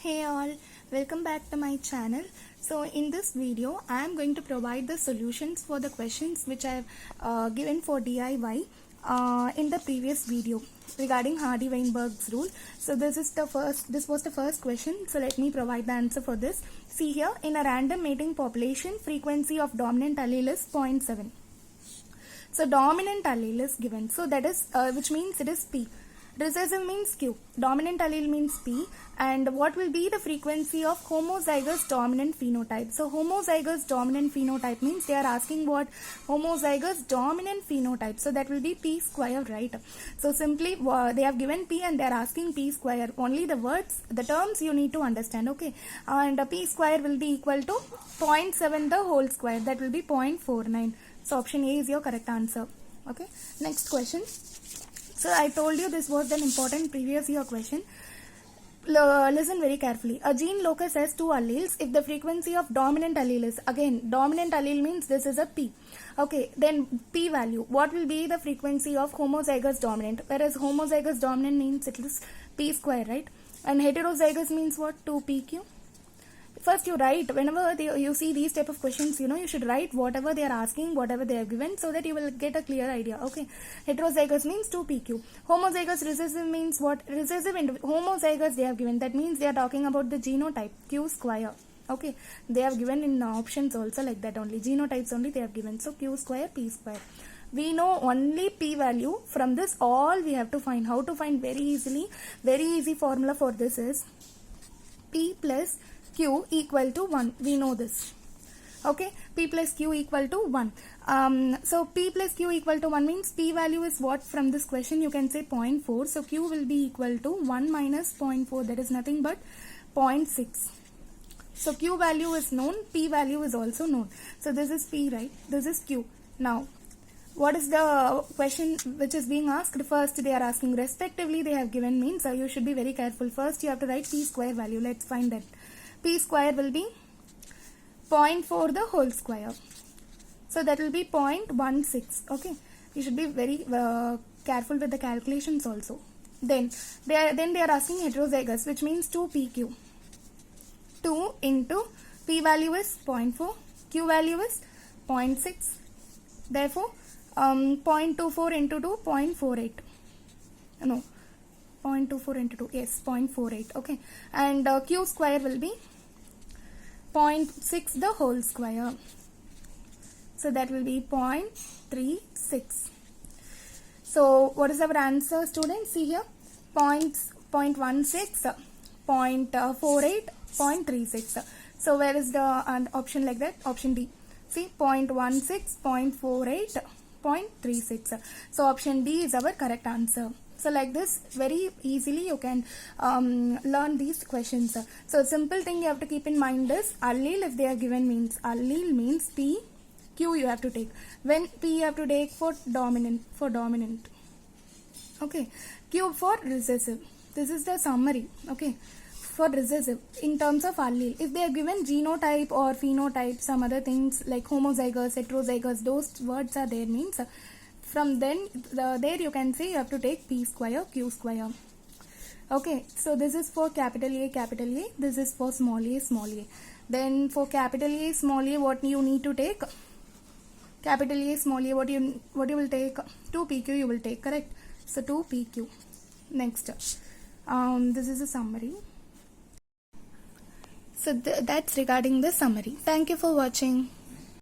Hey all, welcome back to my channel. So in this video I am going to provide the solutions for the questions which I have given for DIY in the previous video regarding Hardy-Weinberg's rule. So this was the first question, so let me provide the answer for this. See here, in a random mating population, frequency of dominant allele is 0.7. So dominant allele is given, so that is which means it is P. Recessive means Q, dominant allele means P, and what will be the frequency of homozygous dominant phenotype? So homozygous dominant phenotype means they are asking what homozygous dominant phenotype, so that will be P square, right? So simply they have given P and they are asking P square, only the words, the terms you need to understand, okay? And P square will be equal to 0.7 the whole square, that will be 0.49. So option A is your correct answer. Okay, next question. So I told you this was an important previous year question. Listen very carefully. A gene locus has two alleles. If the frequency of dominant allele is, again dominant allele means this is a P. Okay, then P value. What will be the frequency of homozygous dominant? Whereas homozygous dominant means it is P square, right? And heterozygous means what? 2PQ. First you write, whenever you see these type of questions, you should write whatever they are asking, whatever they have given, so that you will get a clear idea. Okay, heterozygous means 2PQ. Homozygous recessive means what? Recessive homozygous they have given, that means they are talking about the genotype, Q square. Okay, they have given in options also like that only, genotypes only they have given, so Q square, P square. We know only P value. From this all we have to find. How to find? Very easily. Very easy formula for this is P plus Q equal to 1. We know this. Okay, P plus Q equal to 1. So P plus Q equal to 1 means P value is what from this question? You can say 0.4. So Q will be equal to 1 minus 0.4. That is nothing but 0.6. So Q value is known. P value is also known. So this is P, right? This is Q. Now, what is the question which is being asked? First they are asking respectively they have given means, so you should be very careful. First you have to write P square value. Let's find that. P square will be 0.4 the whole square. So that will be 0.16. Okay. You should be very careful with the calculations also. Then they are asking heterozygous, which means 2PQ. 2 into P value is 0.4. Q value is 0.6. Therefore, 0.24 into 2, 0.48. No. 0.24 into 2, yes, 0.48, okay, and Q square will be 0.6 the whole square, so that will be 0.36. So what is our answer, students? See here, 0.16, 0.48, 0.36. So where is the option like that? Option D. See, 0.16, 0.48, 0.36. So option D is our correct answer. So like this, very easily you can learn these questions. So simple thing you have to keep in mind is allele, if they are given means, allele means P, Q you have to take. When P you have to take for dominant, okay, Q for recessive. This is the summary, okay, for recessive in terms of allele. If they are given genotype or phenotype, some other things like homozygous, heterozygous, those words are there means, from then there you can say you have to take P square, Q square. Okay, so this is for capital A, this is for small a. Then for capital A, small a, what you need to take? Capital A, small a, what you will take? 2PQ you will take, correct? So 2PQ. Next, this is a summary. So that's regarding the summary. Thank you for watching.